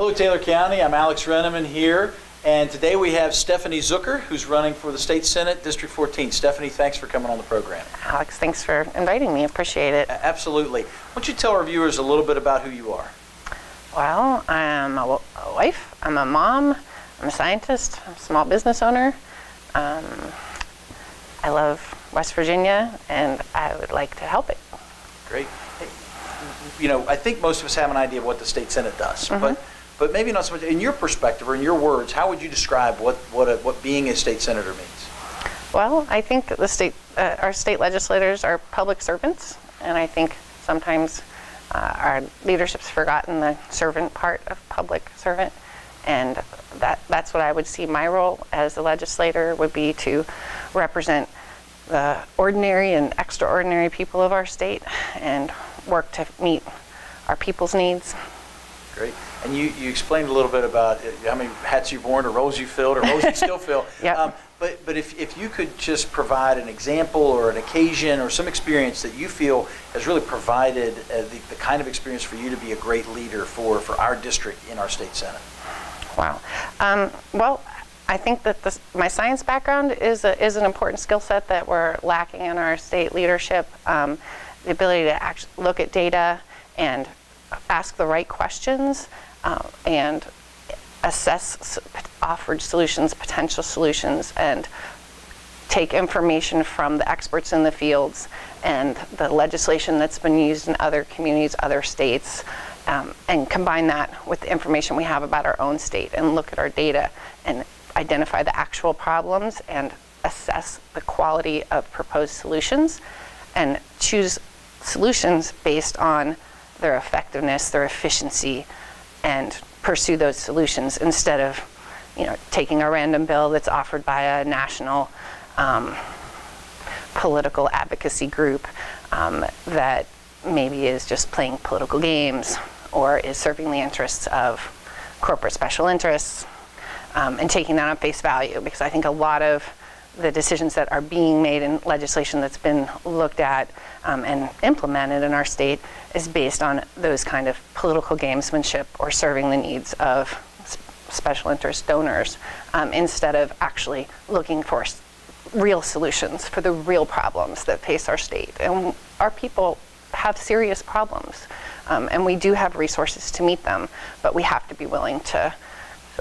Hello, Taylor County. I'm Alex Renneman here, and today we have Stephanie Zucker, who's running for the State Senate, District 14. Stephanie, thanks for coming on the program. Alex, thanks for inviting me. Appreciate it. Absolutely. Why don't you tell our viewers a little bit about who you are? Well, I'm a wife, I'm a mom, I'm a scientist, I'm a small business owner. I love West Virginia, and I would like to help it. Great. Hey, you know, I think most of us have an idea of what the State Senate does, but maybe not so much. In your perspective, or in your words, how would you describe what being a state senator means? Well, I think the our state legislators are public servants, and I think sometimes our leadership's forgotten the servant part of public servant, and that's what I would see my role as a legislator would be, to represent the ordinary and extraordinary people of our state and work to meet our people's needs. Great. And you explained a little bit about how many hats you've worn, or roles you filled, or roles you still fill. Yep. But if you could just provide an example or an occasion or some experience that you feel has really provided the kind of experience for you to be a great leader for our district in our state senate. Wow. Well, I think that my science background is an important skill set that we're lacking in our state leadership. The ability to actually look at data and ask the right questions and assess offered solutions, potential solutions, and take information from the experts in the fields and the legislation that's been used in other communities, other states, and combine that with the information we have about our own state and look at our data and identify the actual problems and assess the quality of proposed solutions and choose solutions based on their effectiveness, their efficiency, and pursue those solutions instead of, taking a random bill that's offered by a national political advocacy group that maybe is just playing political games or is serving the interests of corporate special interests, and taking that on face value, because I think a lot of the decisions that are being made in legislation that's been looked at and implemented in our state is based on those kind of political gamesmanship or serving the needs of special interest donors, instead of actually looking for real solutions for the real problems that face our state. And our people have serious problems, and we do have resources to meet them, but we have to be willing to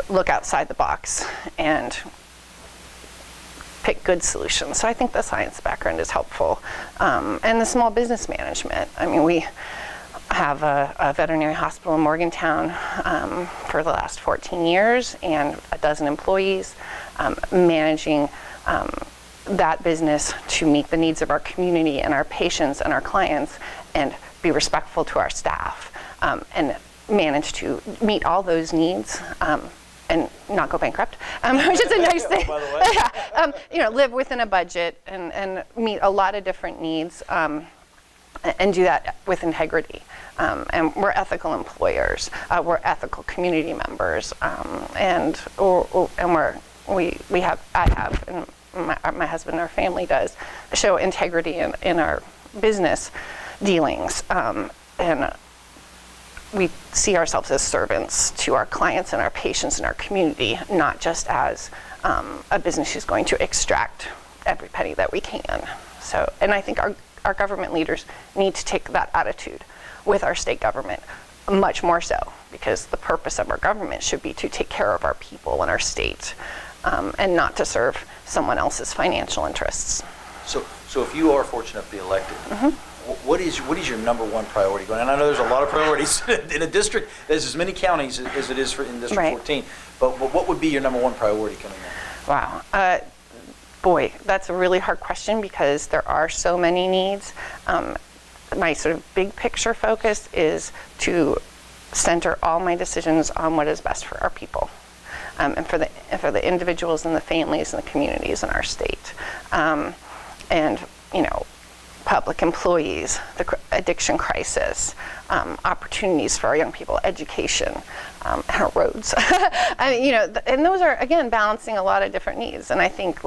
look outside the box and pick good solutions. So I think the science background is helpful. And the small business management. I mean, we have a veterinary hospital in Morgantown for the last 14 years and a dozen employees, managing that business to meet the needs of our community and our patients and our clients and be respectful to our staff, and manage to meet all those needs and not go bankrupt, which is a nice thing. By the way. Live within a budget and meet a lot of different needs, and do that with integrity. And we're ethical employers. We're ethical community members, and I have, and my husband and our family does, show integrity in our business dealings, and we see ourselves as servants to our clients and our patients and our community, not just as a business who's going to extract every penny that we can. So, and I think our government leaders need to take that attitude with our state government, much more so, because the purpose of our government should be to take care of our people in our state, and not to serve someone else's financial interests. So if you are fortunate enough to be elected, what is your number one priority going? And I know there's a lot of priorities in a district. There's as many counties as it is in District 14. But what would be your number one priority coming in? Wow. Boy, that's a really hard question because there are so many needs. My sort of big picture focus is to center all my decisions on what is best for our people, and for the individuals and the families and the communities in our state. And public employees, the addiction crisis, opportunities for our young people, education, and our roads. And those are, again, balancing a lot of different needs. And I think,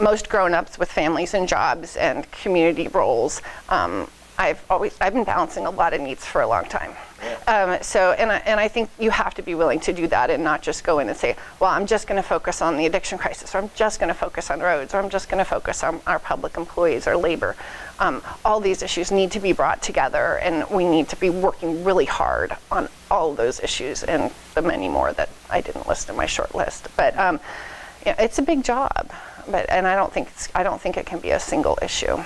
most grown-ups with families and jobs and community roles, I've been balancing a lot of needs for a long time. And I think you have to be willing to do that and not just go in and say, well, I'm just going to focus on the addiction crisis, or I'm just going to focus on roads, or I'm just going to focus on our public employees or labor. All these issues need to be brought together, and we need to be working really hard on all of those issues and the many more that I didn't list in my short list. But it's a big job, and I don't think it can be a single issue.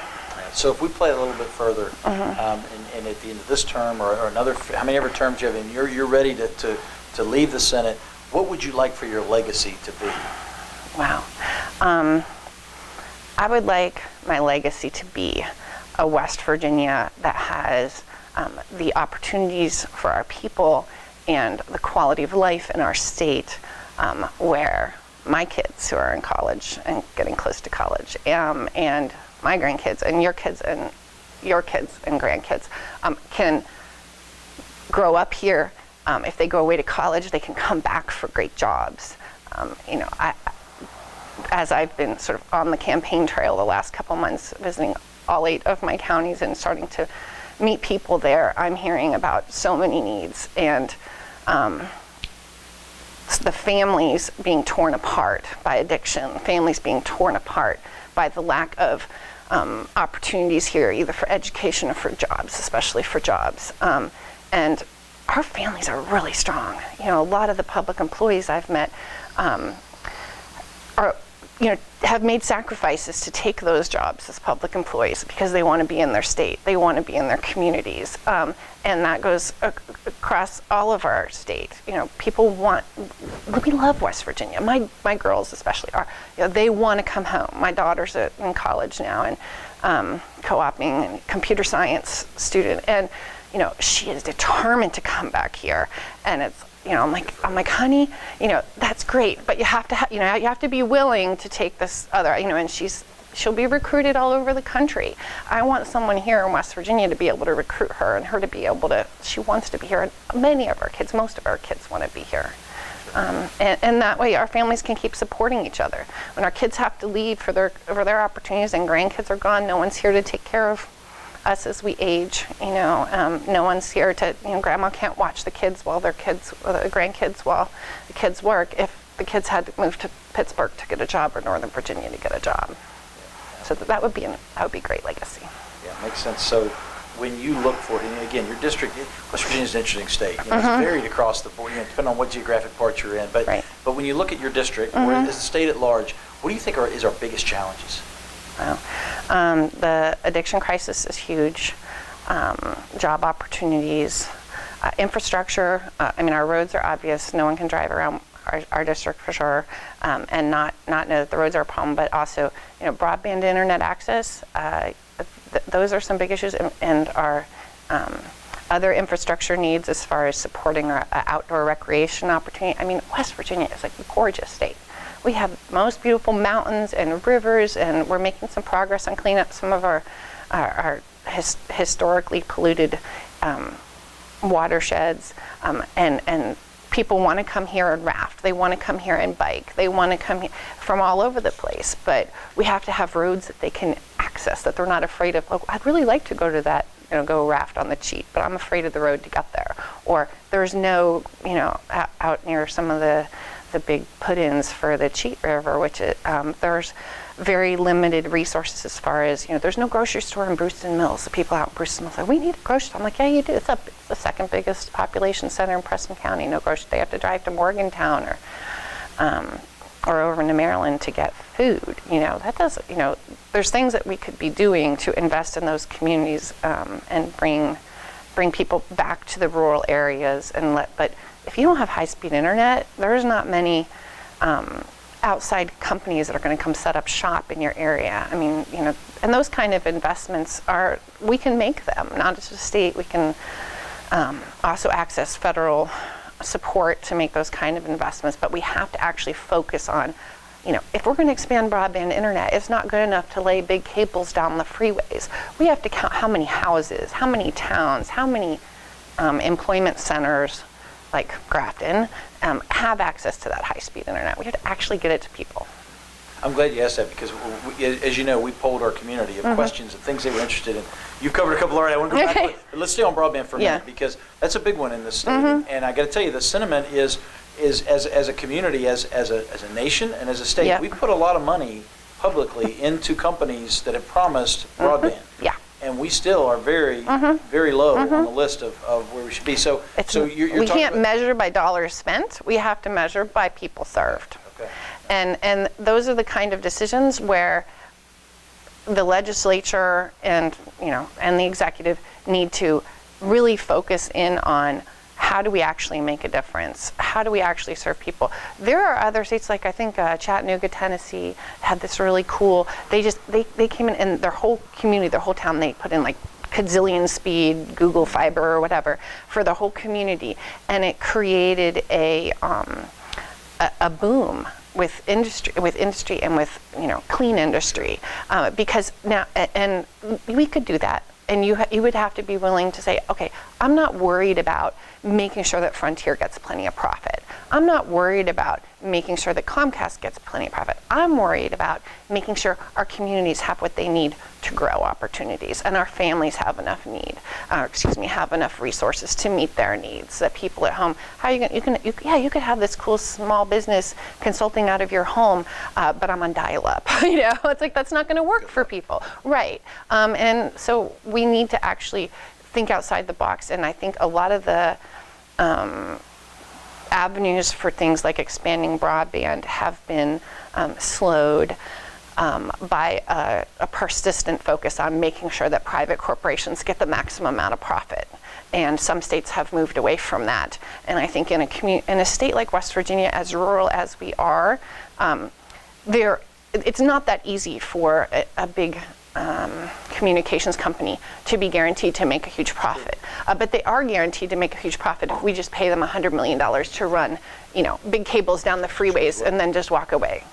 So if we play a little bit further, and at the end of this term or another, how many ever terms you have, and you're ready to leave the Senate, what would you like for your legacy to be? Wow. I would like my legacy to be a West Virginia that has the opportunities for our people and the quality of life in our state, where my kids who are in college and getting close to college, and my grandkids and your kids and grandkids can grow up here. If they go away to college, they can come back for great jobs. As I've been sort of on the campaign trail the last couple months, visiting all 8 of my counties and starting to meet people there, I'm hearing about so many needs, and the families being torn apart by addiction, families being torn apart by the lack of opportunities here, either for education or for jobs, especially for jobs. And our families are really strong. A lot of the public employees I've met have made sacrifices to take those jobs as public employees because they want to be in their state, they want to be in their communities, and that goes across all of our state. We love West Virginia. My girls especially are. They want to come home. My daughter's in college now and co-oping and computer science student, and she is determined to come back here. And it's I'm like, honey, that's great, but you have to, you have to be willing to take this other, and she'll be recruited all over the country. I want someone here in West Virginia to be able to recruit her, and her to be able to, she wants to be here. And many of our kids, most of our kids want to be here. And that way our families can keep supporting each other. When our kids have to leave for their opportunities and grandkids are gone, no one's here to take care of us as we age. No one's here to, grandma can't watch the kids while the grandkids while the kids work if the kids had to move to Pittsburgh to get a job or Northern Virginia to get a job. So that would be a great legacy. Yeah, makes sense. So when you look for it, and again, your district, West Virginia is an interesting state. It's varied across the board, depending on what geographic part you're in. But right. But when you look at your district or the state at large, what do you think is our biggest challenges? Wow. The addiction crisis is huge. Job opportunities, infrastructure. Our roads are obvious. No one can drive around our district for sure, and not know that the roads are a problem. But also, broadband internet access. Those are some big issues, and our other infrastructure needs as far as supporting our outdoor recreation opportunity. West Virginia is a gorgeous state. We have the most beautiful mountains and rivers, and we're making some progress on cleaning up some of our historically polluted watersheds. And people want to come here and raft. They want to come here and bike. They want to come from all over the place. But we have to have roads that they can access, that they're not afraid of. Oh, I'd really like to go to that, go raft on the Cheat, but I'm afraid of the road to get there. Or there's no, out near some of the big put-ins for the Cheat River, which there's very limited resources as far as, there's no grocery store in Brewston Mills. The people out in Brewston Mills are like, we need a grocery store. I'm like, yeah, you do. It's the second biggest population center in Preston County. No grocery. They have to drive to Morgantown or over into Maryland to get food. That doesn't, there's things that we could be doing to invest in those communities and bring people back to the rural areas but if you don't have high-speed internet, there's not many outside companies that are going to come set up shop in your area. And those kind of investments we can make them, not as a state. We can also access federal support to make those kind of investments, but we have to actually focus on, if we're going to expand broadband internet, it's not good enough to lay big cables down the freeways. We have to count how many houses, how many towns, how many employment centers like Grafton have access to that high-speed internet. We have to actually get it to people. I'm glad you asked that because, as you know, we polled our community of questions and things they were interested in. You've covered a couple already. I want to go back to it. But let's stay on broadband for a minute because that's a big one in this state. And I got to tell you, the sentiment is as a community, as a nation, and as a state, we put a lot of money publicly into companies that have promised broadband. Yeah. And we still are very, very low on the list of where we should be. So you're we talking can't about, measure by dollars spent. We have to measure by people served. Okay. And those are the kind of decisions where the legislature and the executive need to really focus in on how do we actually make a difference? How do we actually serve people? There are other states, like I think Chattanooga, Tennessee, had this really cool, they came in and their whole community, their whole town, they put in like gazillion speed Google Fiber or whatever for the whole community. And it created a boom with industry and with clean industry, because now, and we could do that. And you would have to be willing to say, okay, I'm not worried about making sure that Frontier gets plenty of profit. I'm not worried about making sure that Comcast gets plenty of profit. I'm worried about making sure our communities have what they need to grow opportunities and our families have enough have enough resources to meet their needs. That people at home, you could have this cool small business consulting out of your home, but I'm on dial-up. It's like that's not going to work for people, right? And so we need to actually think outside the box. And I think a lot of the avenues for things like expanding broadband have been slowed by a persistent focus on making sure that private corporations get the maximum amount of profit. And some states have moved away from that. And I think in a state like West Virginia, as rural as we are, it's not that easy for a big communications company to be guaranteed to make a huge profit. But they are guaranteed to make a huge profit if we just pay them $100 million to run, big cables down the freeways and then just walk away.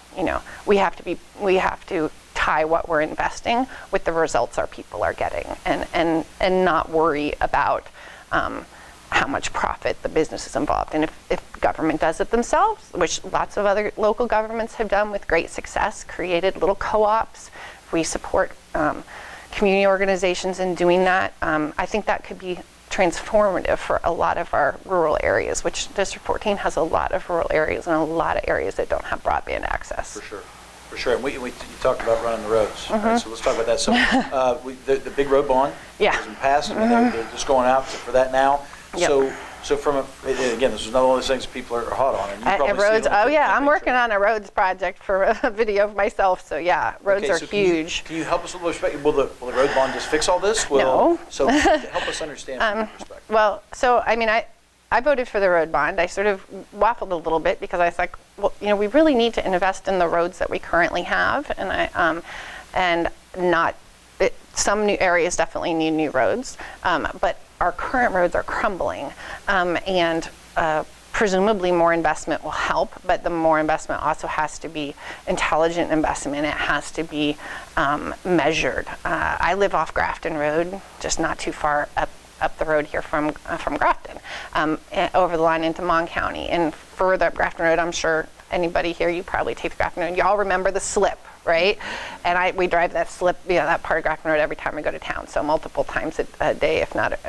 We have to tie what we're investing with the results our people are getting and not worry about how much profit the business is involved. And if government does it themselves, which lots of other local governments have done with great success, created little co-ops, we support community organizations in doing that. I think that could be transformative for a lot of our rural areas, which District 14 has a lot of rural areas and a lot of areas that don't have broadband access. For sure. And you talked about running the roads, right? So let's talk about that. So the big road bond has been passed. I mean, they're just going out for that now. Yep. So again, this is another one of those things people are hot on. And you probably roads, see it on I'm working on a roads project for a video of myself. So yeah, roads are huge. Can you help us a little bit? Will the road bond just fix all this? No. So help us understand from your perspective. Well, so I mean, I voted for the road bond. I sort of waffled a little bit because I was like, well, we really need to invest in the roads that we currently have, and some new areas definitely need new roads, but our current roads are crumbling, and presumably more investment will help, but the more investment also has to be intelligent investment. It has to be measured. I live off Grafton Road, just not too far up the road here from Grafton, over the line into Mon County. And further up Grafton Road, I'm sure anybody here, you probably take the Grafton Road. Y'all remember the slip, right? And we drive that slip, that part of Grafton Road every time we go to town, so multiple times a day, if not.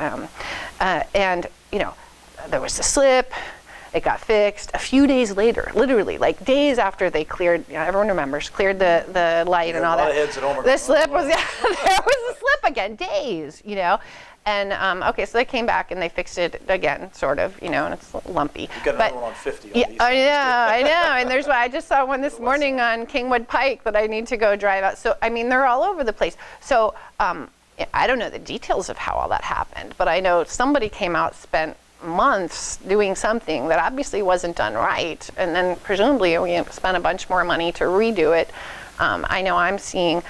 And there was the slip. It got fixed. A few days later, literally, like days after they cleared, everyone remembers, cleared the light and all that. The slip was, there was a slip again, days, And okay, so they came back and they fixed it again, sort of, and it's lumpy. You've got another one on 50. Yeah, I know. And I just saw one this morning on Kingwood Pike that I need to go drive out. So, I mean, they're all over the place. So, I don't know the details of how all that happened, but I know somebody came out, spent months doing something that obviously wasn't done right, and then presumably we spent a bunch more money to redo it. I know I'm seeing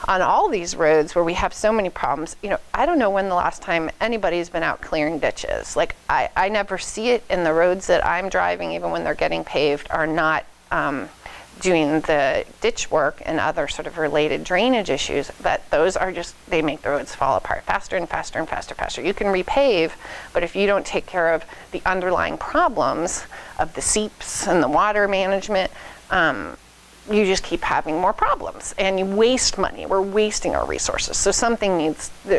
on all these roads where we have so many problems, I don't know when the last time anybody's been out clearing ditches. Like I never see it in the roads that I'm driving, even when they're getting paved, are not doing the ditch work and other sort of related drainage issues. That those are just, they make the roads fall apart faster and faster and faster. You can repave, but if you don't take care of the underlying problems of the seeps and the water management, you just keep having more problems and you waste money. We're wasting our resources. So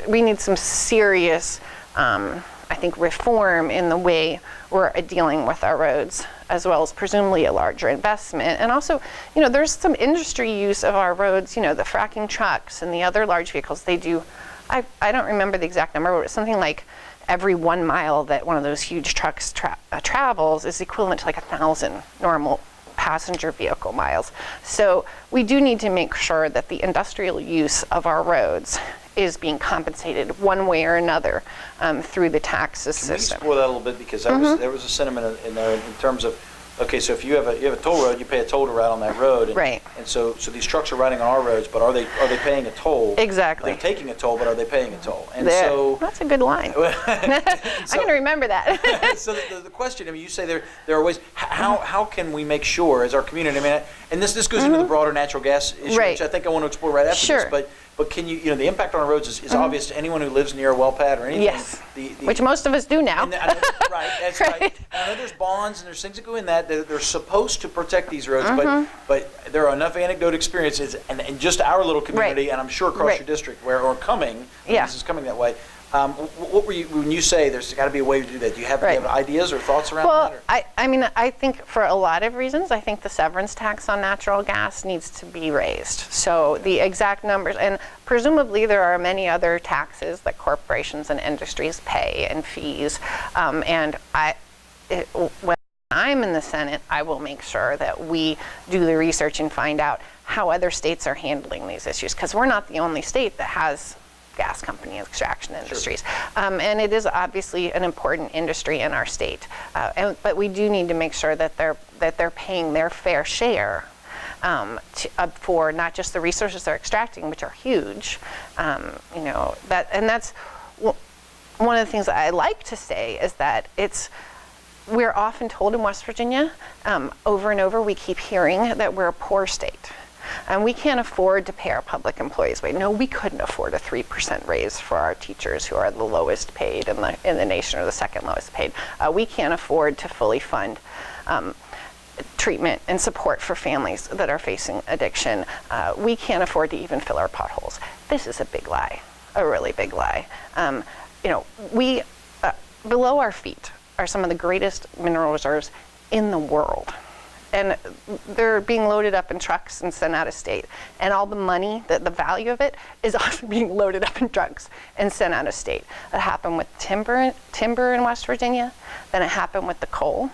we need some serious, I think, reform in the way we're dealing with our roads, as well as presumably a larger investment. And also, there's some industry use of our roads, the fracking trucks and the other large vehicles, they do, I don't remember the exact number, but it's something like every 1 mile that one of those huge trucks travels is equivalent to like 1,000 normal passenger vehicle miles. So we do need to make sure that the industrial use of our roads is being compensated one way or another through the taxes Can we system. explore that a little bit, because there was a sentiment in there in terms of, okay, so if you have a toll road, you pay a toll to ride on that road, and, Right. and so these trucks are riding on our roads, but are they paying a toll? Exactly. They're taking a toll, but are they paying a toll? And That's a good line. I'm going to remember that. So the question, I mean, you say there are ways. How can we make sure as our community? I mean, and this goes into the broader natural gas issue, Right. which I think I want to explore right after Sure. this. But can you, the impact on our roads is obvious to anyone who lives near a well pad or anything. Yes. Which most of us do now. Right, that's right. I know there's bonds and there's things that go in that they're supposed to protect these roads, but there are enough anecdote experiences and just our little community, and I'm sure across your district this is coming that way. What were you, when you say there's got to be a way to do that, do you have ideas or thoughts around that? Or? I mean, I think for a lot of reasons, I think the severance tax on natural gas needs to be raised. So the exact numbers, and presumably there are many other taxes that corporations and industries pay and fees. When I'm in the Senate, I will make sure that we do the research and find out how other states are handling these issues, because we're not the only state that has gas company extraction industries. Sure. And it is obviously an important industry in our state. But we do need to make sure that they're paying their fair share for not just the resources they're extracting, which are huge. That's one of the things that I like to say is that we're often told in West Virginia, over and over, we keep hearing that we're a poor state. And we can't afford to pay our public employees. No, we couldn't afford a 3% raise for our teachers, who are the lowest paid in the nation, or the second lowest paid. We can't afford to fully fund treatment and support for families that are facing addiction. We can't afford to even fill our potholes. This is a big lie, a really big lie. We below our feet are some of the greatest mineral reserves in the world. And they're being loaded up in trucks and sent out of state. And all the money, the value of it, is often being loaded up in trucks and sent out of state. It happened with timber in West Virginia, then it happened with the coal,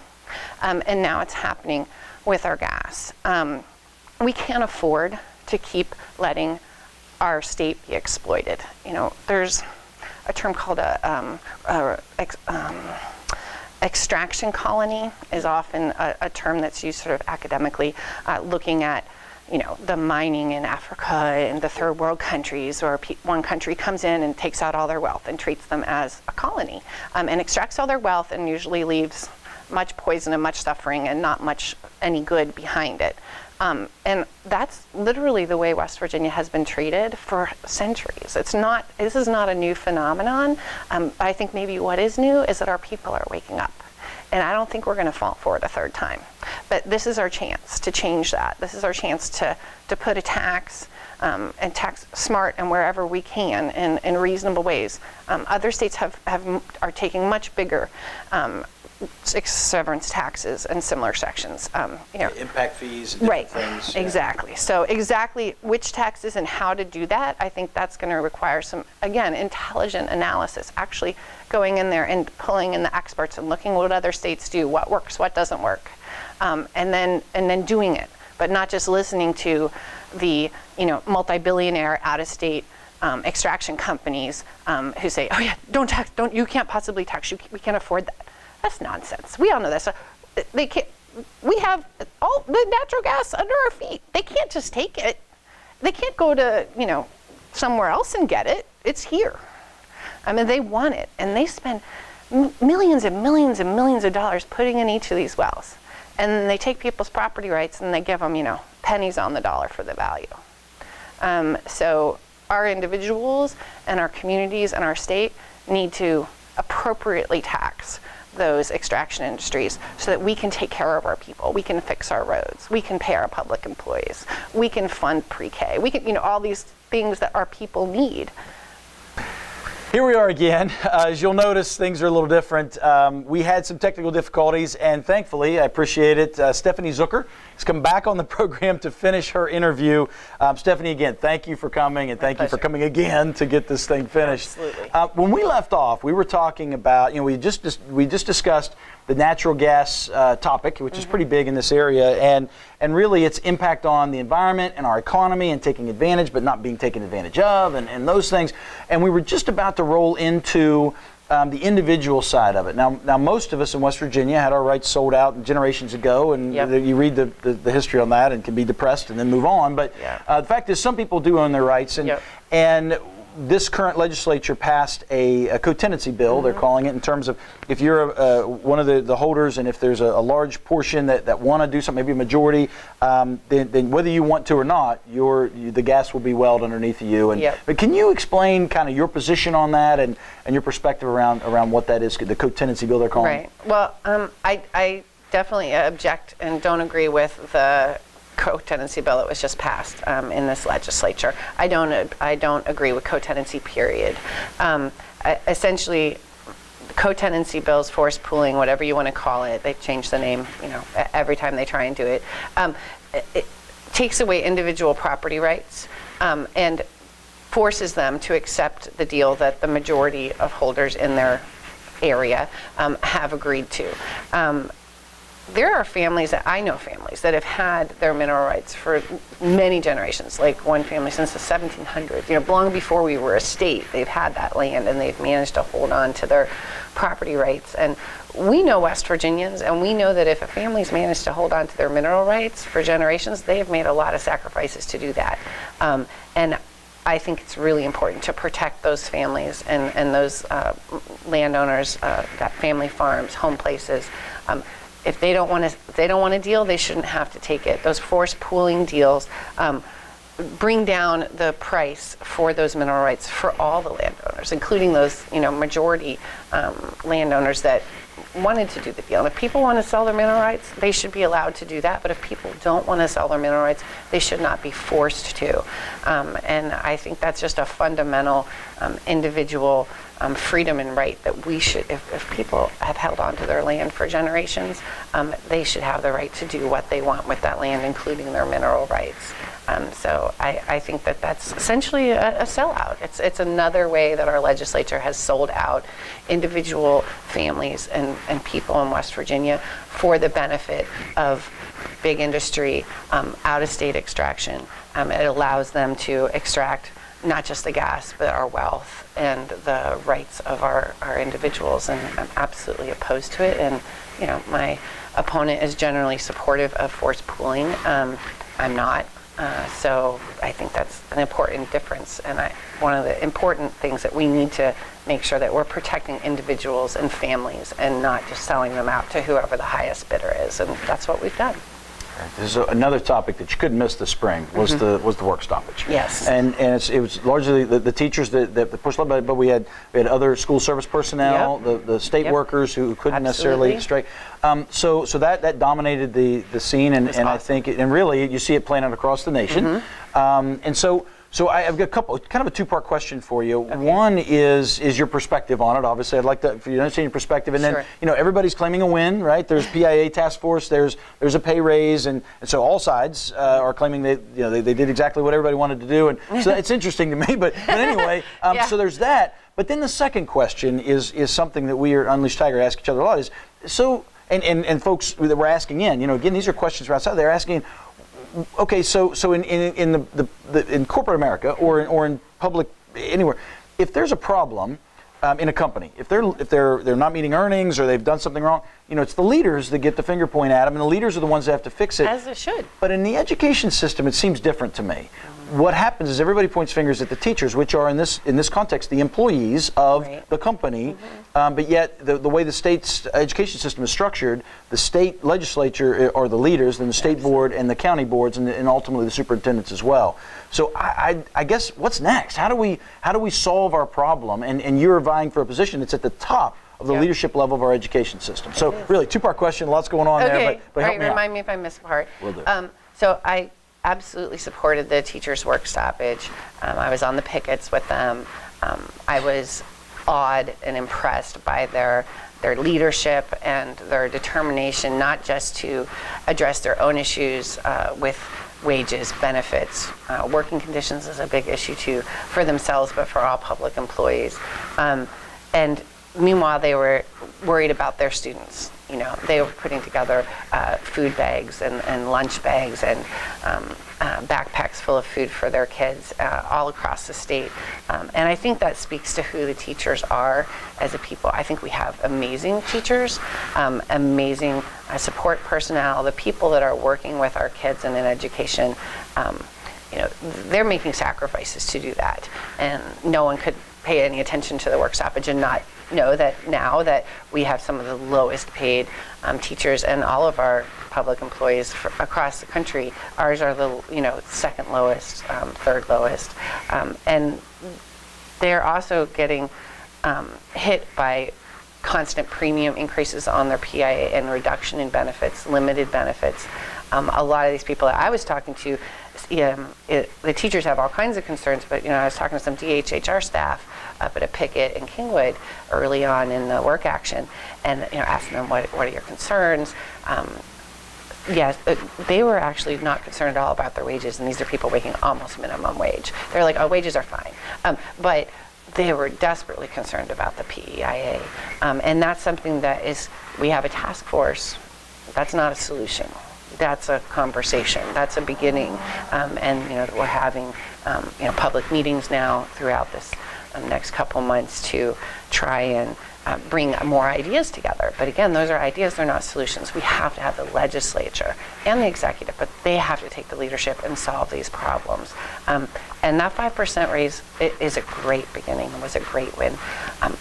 and now it's happening with our gas. We can't afford to keep letting our state be exploited. There's a term called extraction colony is often a term that's used sort of academically, looking at, the mining in Africa and the third world countries, where one country comes in and takes out all their wealth and treats them as a colony, and extracts all their wealth and usually leaves much poison and much suffering and not much any good behind it. And that's literally the way West Virginia has been treated for centuries. This is not a new phenomenon. I think maybe what is new is that our people are waking up. And I don't think we're going to fall for it a third time. But this is our chance to change that. This is our chance to put a tax, and tax smart and wherever we can in reasonable ways. Other states are taking much bigger severance taxes and similar sections. Impact fees and different things. Exactly. So exactly which taxes and how to do that, I think that's going to require some, again, intelligent analysis, actually going in there and pulling in the experts and looking what other states do, what works, what doesn't work, and then doing it, but not just listening to the multi-billionaire out-of-state extraction companies who say, oh yeah, you can't possibly tax, we can't afford that. That's nonsense. We all know this. They can't. We have all the natural gas under our feet. They can't just take it. They can't go to somewhere else and get it. It's here. I mean, they want it, and they spend millions and millions and millions of dollars putting in each of these wells, and then they take people's property rights and they give them pennies on the dollar for the value. So our individuals and our communities and our state need to appropriately tax those extraction industries so that we can take care of our people, we can fix our roads, we can pay our public employees, we can fund pre-K, we can, all these things that our people need. Here we are again. As you'll notice, things are a little different. We had some technical difficulties, and thankfully, I appreciate it, Stephanie Zucker has come back on the program to finish her interview. Stephanie, again, thank you for coming, and thank you for coming again to get this thing finished. Absolutely. When we left off, we were talking about, we just discussed the natural gas topic, which is pretty big in this area, and really its impact on the environment and our economy and taking advantage but not being taken advantage of and those things. And we were just about to roll into the individual side of it. Now most of us in West Virginia had our rights sold out generations ago, and you read the history on that and can be depressed and then move on. But the fact is, some people do own their rights, and this current legislature passed a co-tenancy bill, they're calling it, in terms of if you're one of the holders and if there's a large portion that want to do something, maybe a majority, then whether you want to or not, the gas will be welled underneath you. But can you explain kind of your position on that and your perspective around what that is, the co-tenancy bill they're calling? Right. Well, I definitely object and don't agree with the co-tenancy bill that was just passed in this legislature. I don't agree with co-tenancy, period. Essentially, co-tenancy bills, forced pooling, whatever you want to call it, they change the name, every time they try and do it. It takes away individual property rights and forces them to accept the deal that the majority of holders in their area have agreed to. There are families I know that have had their mineral rights for many generations, like one family since the 1700s. Long before we were a state, they've had that land and they've managed to hold on to their property rights. And we know West Virginians, and we know that if a family's managed to hold on to their mineral rights for generations, they have made a lot of sacrifices to do that. And I think it's really important to protect those families and those landowners, that family farms, home places. If they don't want to deal, they shouldn't have to take it. Those forced pooling deals bring down the price for those mineral rights for all the landowners, including those majority landowners that wanted to do the deal. And if people want to sell their mineral rights, they should be allowed to do that. But if people don't want to sell their mineral rights, they should not be forced to. And I think that's just a fundamental individual freedom and right that we should, if people have held on to their land for generations, they should have the right to do what they want with that land, including their mineral rights. So I think that that's essentially a sellout. It's another way that our legislature has sold out individual families and people in West Virginia for the benefit of big industry, out-of-state extraction. It allows them to extract not just the gas, but our wealth and the rights of our individuals, and I'm absolutely opposed to it. And my opponent is generally supportive of forced pooling. I'm not. So I think that's an important difference, and one of the important things that we need to make sure that we're protecting individuals and families and not just selling them out to whoever the highest bidder is, and that's what we've done. This is another topic that you couldn't miss this spring was the work stoppage. Yes. And it was largely the teachers that pushed, but we had other school service personnel, the state workers who couldn't necessarily strike. So that dominated the scene, and awesome. I think and really you see it playing out across the nation. And so I've got kind of a two-part question for you. Okay. One is your perspective on it. Obviously, I'd like for you to understand your perspective. And then, everybody's claiming a win, right? There's PIA task force, there's a pay raise, and so all sides are claiming they did exactly what everybody wanted to do. And so it's interesting to me. But anyway, so there's that. But then the second question is something that we at Unleashed Tiger ask each other a lot is, so, and folks that we're asking again, these are questions from outside. They're asking, okay, so in corporate America or in public anywhere, if there's a problem in a company, if they're not meeting earnings or they've done something wrong, it's the leaders that get the finger point at them, and the leaders are the ones that have to fix it. As it should. But in the education system, it seems different to me. What happens is everybody points fingers at the teachers, which are in this context the employees of the company. But yet the way the state's education system is structured, the state legislature are the leaders, then the state board and the county boards, and ultimately the superintendents as well. So I guess what's next? How do we solve our problem? And you're vying for a position that's at the top of the leadership level of our education system. So really, two-part question, lots going on there, but help me out. Remind me if I missed a part. Will do. So I absolutely supported the teachers' work stoppage. I was on the pickets with them. I was awed and impressed by their leadership and their determination, not just to address their own issues with wages, benefits, working conditions is a big issue too for themselves, but for all public employees. And meanwhile, they were worried about their students. You know, they were putting together food bags and lunch bags and backpacks full of food for their kids all across the state. And I think that speaks to who the teachers are as a people. I think we have amazing teachers, amazing support personnel, the people that are working with our kids and in education. You know, they're making sacrifices to do that. And no one could pay any attention to the work stoppage and not know that now that we have some of the lowest paid teachers and all of our public employees across the country. Ours are the second lowest, third lowest, and they're also getting hit by constant premium increases on their PIA and reduction in benefits, limited benefits. A lot of these people that I was talking to, the teachers have all kinds of concerns, but I was talking to some DHHR staff up at a picket in Kingwood early on in the work action, and asking them what are your concerns. Yes, they were actually not concerned at all about their wages, and these are people making almost minimum wage. They're like, oh, wages are fine, but they were desperately concerned about the PEIA, and that's something that we have a task force. That's not a solution. That's a conversation. That's a beginning, and we're having public meetings now throughout this next couple months to try and bring more ideas together. But again, those are ideas, they're not solutions. We have to have the legislature and the executive, but they have to take the leadership and solve these problems. And that 5% raise is a great beginning and was a great win.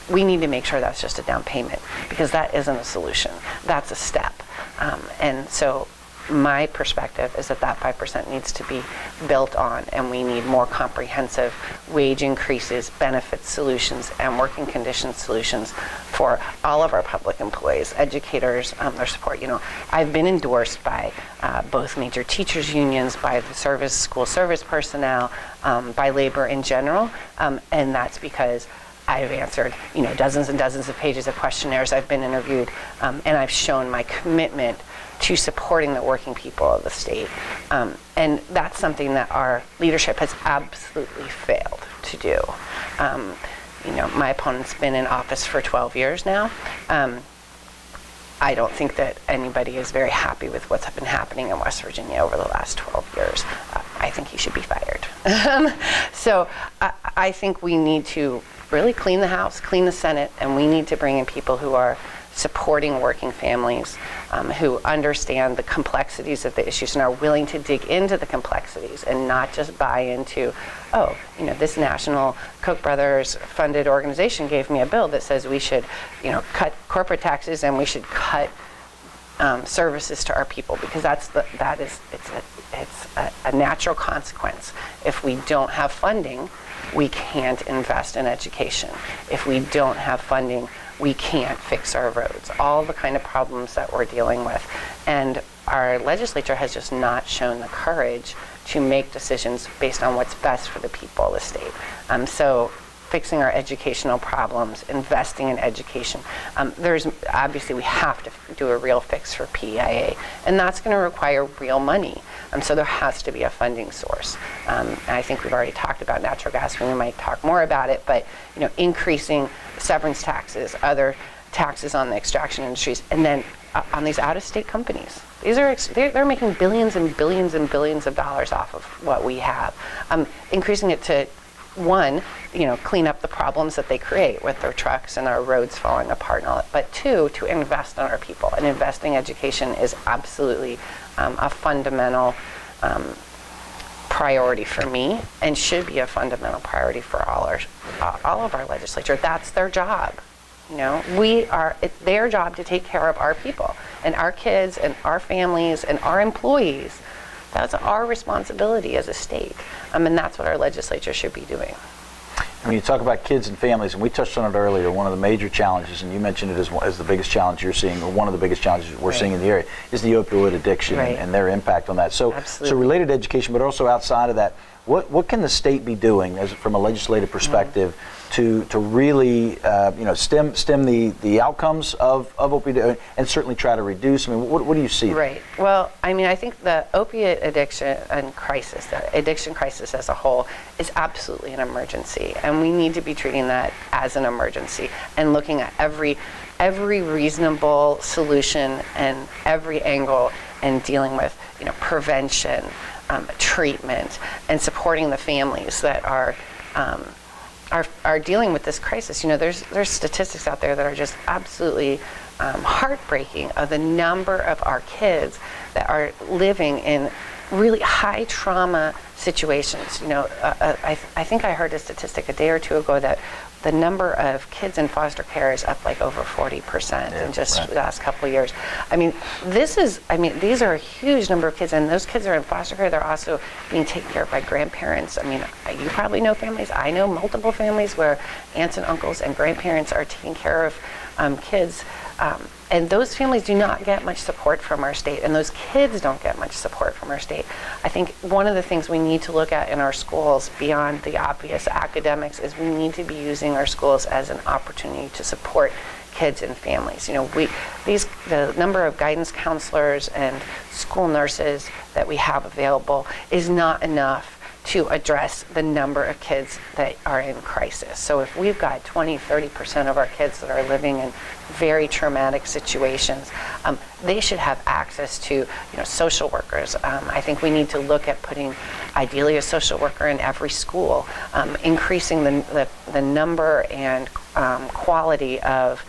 We need to make sure that's just a down payment, because that isn't a solution. That's a step. And so my perspective is that 5% needs to be built on, and we need more comprehensive wage increases, benefit solutions, and working condition solutions for all of our public employees, educators, their support. I've been endorsed by both major teachers unions, by the school service personnel, by labor in general, and that's because I've answered, dozens and dozens of pages of questionnaires. I've been interviewed, and I've shown my commitment to supporting the working people of the state. And that's something that our leadership has absolutely failed to do. My opponent's been in office for 12 years now. I don't think that anybody is very happy with what's been happening in West Virginia over the last 12 years. I think he should be fired. So I think we need to really clean the House, clean the Senate, and we need to bring in people who are supporting working families, who understand the complexities of the issues and are willing to dig into the complexities and not just buy into, this National Koch brothers funded organization gave me a bill that says we should, cut corporate taxes and we should cut services to our people, because it's a natural consequence. If we don't have funding, we can't invest in education. If we don't have funding, we can't fix our roads, all the kind of problems that we're dealing with. And our legislature has just not shown the courage to make decisions based on what's best for the people of the state. So fixing our educational problems, investing in education. Obviously we have to do a real fix for PEIA, and that's going to require real money. So there has to be a funding source. And I think we've already talked about natural gas. We might talk more about it, but increasing severance taxes, other taxes on the extraction industries, and then on these out-of-state companies. They're making billions and billions and billions of dollars off of what we have. Increasing it to one, clean up the problems that they create with their trucks and our roads falling apart and all that. But two, to invest in our people. And investing in education is absolutely a fundamental priority for me, and should be a fundamental priority for all of our legislature. That's their job. It's their job to take care of our people and our kids and our families and our employees. That's our responsibility as a state, and that's what our legislature should be doing. When you talk about kids and families, and we touched on it earlier, one of the major challenges, and you mentioned it as the biggest challenge you're seeing, or one of the biggest challenges we're seeing in the area, is the opioid addiction and their impact on that. So, related to education, but also outside of that, what can the state be doing from a legislative perspective to really stem the outcomes of opioid and certainly try to reduce? I mean, what do you see? Right. Well, I mean, I think the opiate addiction and crisis, the addiction crisis as a whole, is absolutely an emergency, and we need to be treating that as an emergency and looking at every reasonable solution and every angle and dealing with prevention, treatment, and supporting the families that are dealing with this crisis. There's statistics out there that are just absolutely heartbreaking of the number of our kids that are living in really high trauma situations. I think I heard a statistic a day or two ago that the number of kids in foster care is up like over 40% in just the last couple of years. These are a huge number of kids, and those kids are in foster care. They're also being taken care of by grandparents. I mean, you probably know families. I know multiple families where aunts and uncles and grandparents are taking care of kids. And those families do not get much support from our state, and those kids don't get much support from our state. I think one of the things we need to look at in our schools, beyond the obvious academics, is we need to be using our schools as an opportunity to support kids and families. The number of guidance counselors and school nurses that we have available is not enough to address the number of kids that are in crisis. So if we've got 20-30% of our kids that are living in very traumatic situations, they should have access to social workers. I think we need to look at putting ideally a social worker in every school, increasing the number and quality of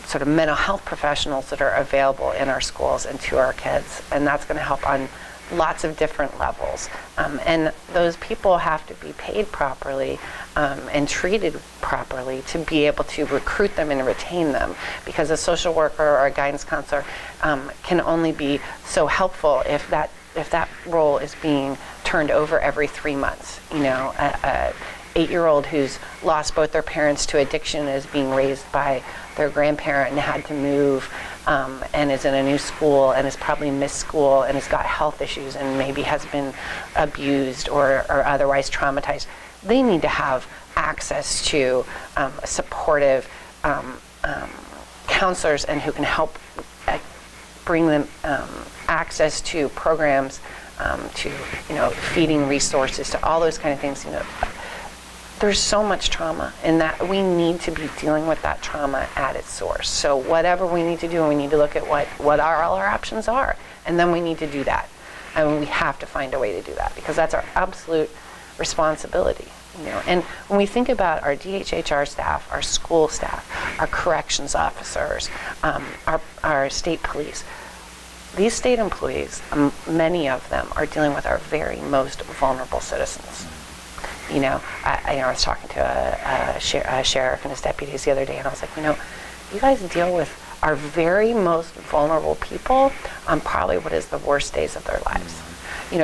sort of mental health professionals that are available in our schools and to our kids, and that's going to help on lots of different levels. And those people have to be paid properly and treated properly to be able to recruit them and retain them, because a social worker or a guidance counselor can only be so helpful if that role is being turned over every 3 months. A 8-year-old who's lost both their parents to addiction is being raised by their grandparent and had to move and is in a new school and has probably missed school and has got health issues and maybe has been abused or otherwise traumatized. They need to have access to supportive counselors and who can help bring them access to programs, to feeding resources, to all those kind of things. There's so much trauma, and that we need to be dealing with that trauma at its source. So whatever we need to do, we need to look at what all our options are, and then we need to do that. And we have to find a way to do that, because that's our absolute responsibility. And when we think about our DHHR staff, our school staff, our corrections officers, our state police, these state employees, many of them are dealing with our very most vulnerable citizens. I was talking to a sheriff and his deputies the other day, and I was like, you guys deal with our very most vulnerable people on probably what is the worst days of their lives.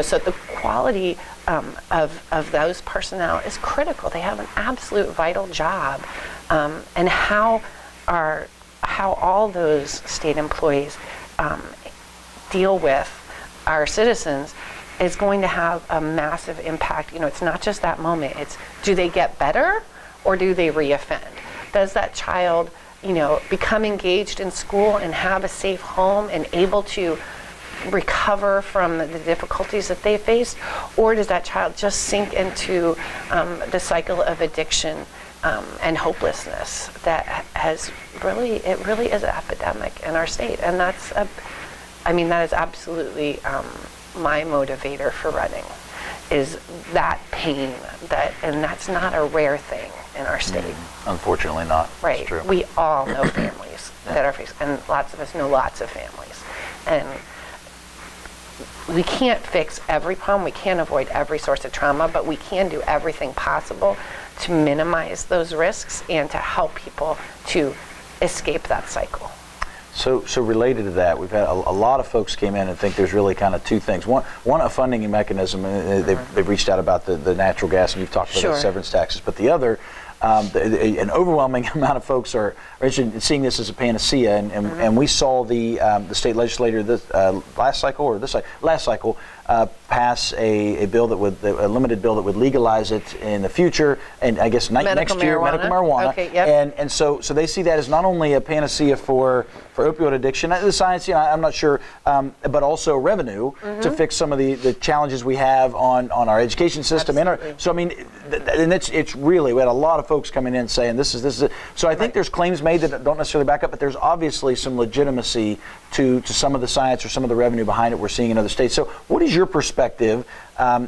So the quality of those personnel is critical. They have an absolute vital job, and how all those state employees deal with our citizens is going to have a massive impact. It's not just that moment. It's, do they get better or do they reoffend? Does that child, become engaged in school and have a safe home and able to recover from the difficulties that they faced? Or does that child just sink into the cycle of addiction and hopelessness that really is an epidemic in our state? And that is absolutely my motivator for running, is that pain, and that's not a rare thing in our state. Unfortunately not. Right. It's true. We all know families that are faced, and lots of us know lots of families. And we can't fix every problem, we can't avoid every source of trauma, but we can do everything possible to minimize those risks and to help people to escape that cycle. So related to that, we've had a lot of folks came in and think there's really kind of two things. One, a funding mechanism, and they've reached out about the natural gas, and you've talked about the severance taxes. But the other, an overwhelming amount of folks are interested in seeing this as a panacea, and we saw the state legislature last cycle pass a bill that would a limited bill that would legalize it in the future, and I guess next year, medical marijuana. Okay, yep. And so they see that as not only a panacea for opioid addiction, the science, I'm not sure, but also revenue to fix some of the challenges we have on our education system. So I mean, and it's really, we had a lot of folks coming in saying this is it. So I think there's claims made that don't necessarily back up, but there's obviously some legitimacy to some of the science or some of the revenue behind it we're seeing in other states. So what is your perspective,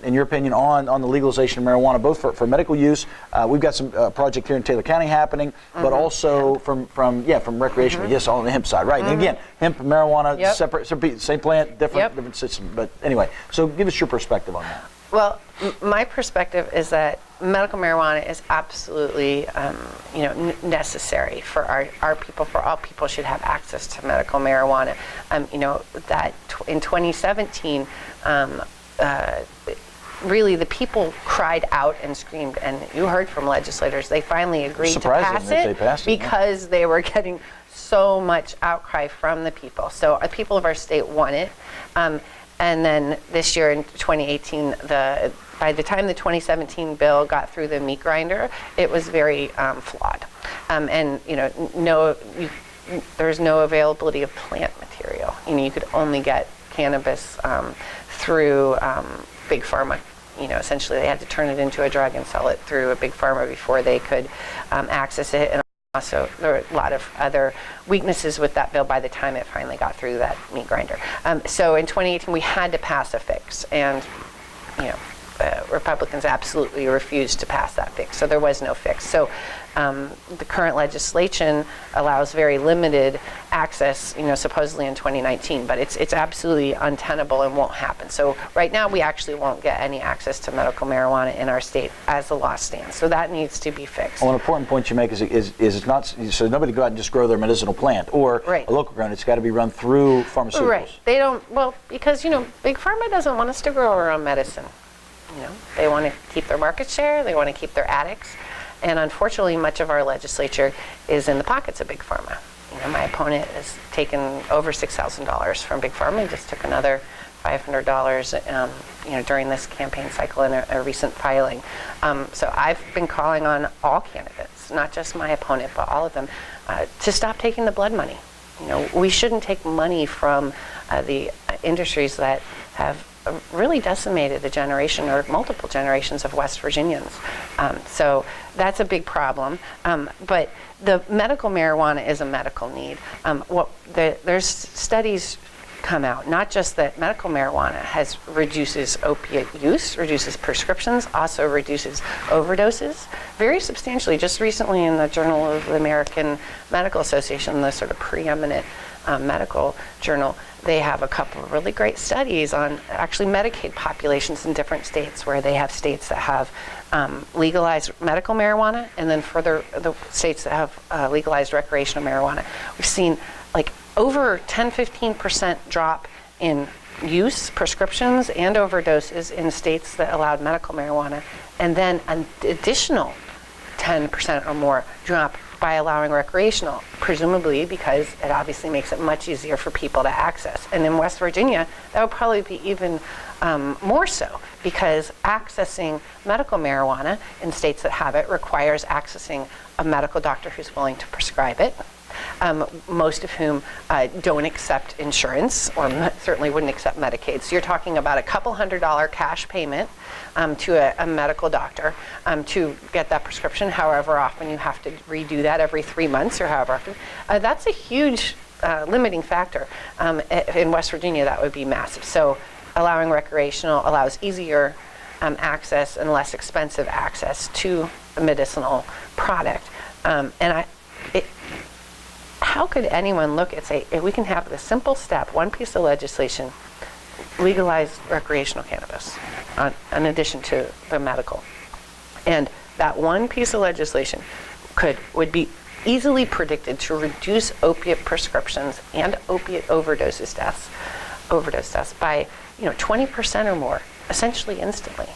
in your opinion, on the legalization of marijuana, both for medical use? We've got some project here in Taylor County happening, but also from recreational, yes, on the hemp side, right? And again, hemp and marijuana, separate, same plant, different system. But anyway, so give us your perspective on that. Well, my perspective is that medical marijuana is absolutely, necessary for our people. For all people should have access to medical marijuana. That in 2017, really the people cried out and screamed, and you heard from legislators. They finally agreed to pass it because they were getting so much outcry from the people. So the people of our state want it. And then this year in 2018, by the time the 2017 bill got through the meat grinder, it was very flawed. And there's no availability of plant material. You could only get cannabis through big pharma. Essentially they had to turn it into a drug and sell it through a big pharma before they could access it. And also, there were a lot of other weaknesses with that bill by the time it finally got through that meat grinder. So in 2018, we had to pass a fix, and Republicans absolutely refused to pass that fix. So there was no fix. So the current legislation allows very limited access, supposedly in 2019, but it's absolutely untenable and won't happen. So right now, we actually won't get any access to medical marijuana in our state as the law stands. So that needs to be fixed. Well, an important point you make is it's not, so nobody go out and just grow their medicinal plant or a local ground. It's got to be run through pharmaceuticals. Right. They don't, because, big pharma doesn't want us to grow our own medicine. They want to keep their market share. They want to keep their addicts. And unfortunately, much of our legislature is in the pockets of big pharma. My opponent has taken over $6,000 from big pharma. He just took another $500, during this campaign cycle in a recent filing. So I've been calling on all candidates, not just my opponent, but all of them, to stop taking the blood money. We shouldn't take money from the industries that have really decimated a generation or multiple generations of West Virginians. So that's a big problem. But the medical marijuana is a medical need. There's studies come out, not just that medical marijuana reduces opiate use, reduces prescriptions, also reduces overdoses very substantially. Just recently in the Journal of the American Medical Association, the sort of preeminent medical journal, they have a couple of really great studies on actually Medicaid populations in different states, where they have states that have legalized medical marijuana, and then further the states that have legalized recreational marijuana. We've seen like over 10-15% drop in use, prescriptions, and overdoses in states that allowed medical marijuana, and then an additional 10% or more drop by allowing recreational, presumably because it obviously makes it much easier for people to access. And in West Virginia, that would probably be even more so, because accessing medical marijuana in states that have it requires accessing a medical doctor who's willing to prescribe it, most of whom don't accept insurance, or certainly wouldn't accept Medicaid. So you're talking about a couple $100 cash payment to a medical doctor to get that prescription, however often you have to redo that, every 3 months or however often. That's a huge limiting factor. In West Virginia, that would be massive. So allowing recreational allows easier access and less expensive access to a medicinal product. How could anyone look and say, if we can have the simple step, one piece of legislation, legalize recreational cannabis in addition to the medical, and that one piece of legislation would be easily predicted to reduce opiate prescriptions and opiate overdose deaths by 20% or more, essentially instantly,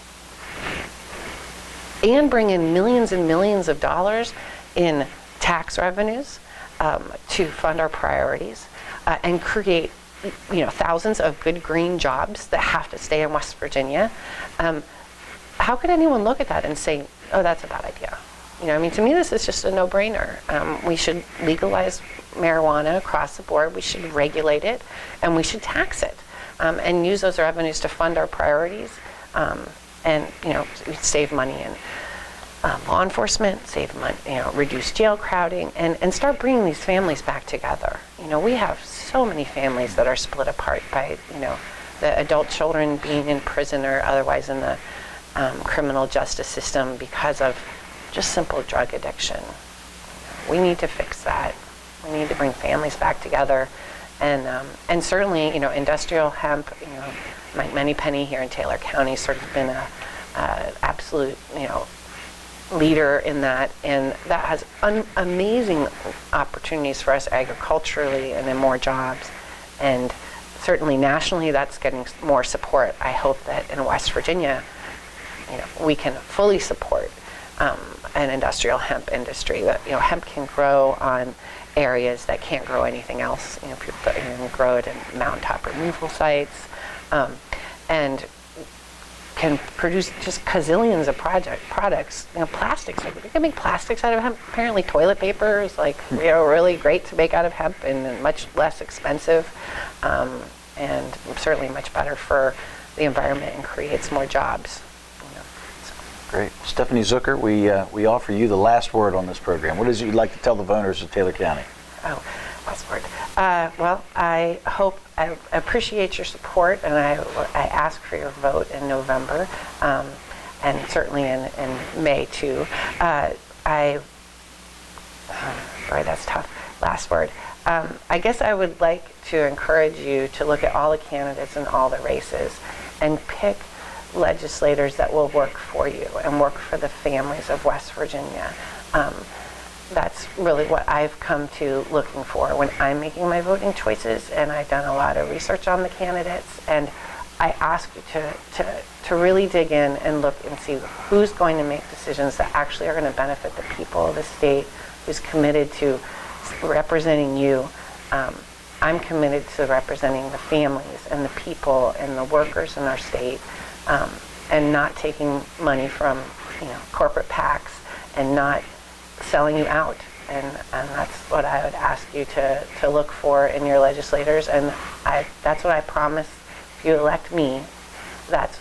and bring in millions and millions of dollars in tax revenues to fund our priorities, and create thousands of good green jobs that have to stay in West Virginia. How could anyone look at that and say, oh, that's a bad idea? To me, this is just a no-brainer. We should legalize marijuana across the board. We should regulate it, and we should tax it, and use those revenues to fund our priorities, and save money in law enforcement, save money, reduce jail crowding, and start bringing these families back together. We have so many families that are split apart by the adult children being in prison or otherwise in the criminal justice system because of just simple drug addiction. We need to fix that. We need to bring families back together, and certainly, industrial hemp. Mike Penny here in Taylor County sort of been a absolute, leader in that, and that has amazing opportunities for us agriculturally and in more jobs, and certainly nationally that's getting more support. I hope that in West Virginia, we can fully support an industrial hemp industry. That hemp can grow on areas that can't grow anything else. People can grow it in mountaintop removal sites, and can produce just gazillions of products. Plastics. We can make plastics out of hemp. Apparently, toilet paper is really great to make out of hemp and much less expensive, and certainly much better for the environment and creates more jobs. Great. Stephanie Zucker, we offer you the last word on this program. What is it you'd like to tell the voters of Taylor County? Oh, last word. Well, I appreciate your support, and I ask for your vote in November, and certainly in May too. Boy, that's tough. Last word. I guess I would like to encourage you to look at all the candidates in all the races and pick legislators that will work for you and work for the families of West Virginia. That's really what I've come to looking for when I'm making my voting choices, and I've done a lot of research on the candidates, and I ask you to really dig in and look and see who's going to make decisions that actually are going to benefit the people of the state, who's committed to representing you. I'm committed to representing the families and the people and the workers in our state, and not taking money from corporate PACs and not selling you out. And that's what I would ask you to look for in your legislators. And that's what I promise. If you elect me,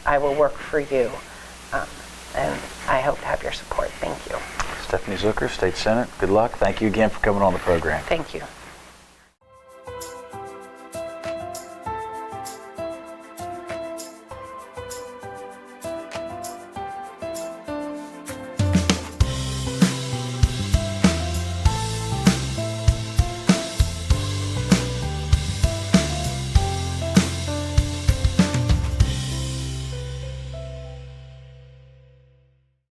I will work for you. And I hope to have your support. Thank you. Stephanie Zucker, State Senate, good luck. Thank you again for coming on the program. Thank you.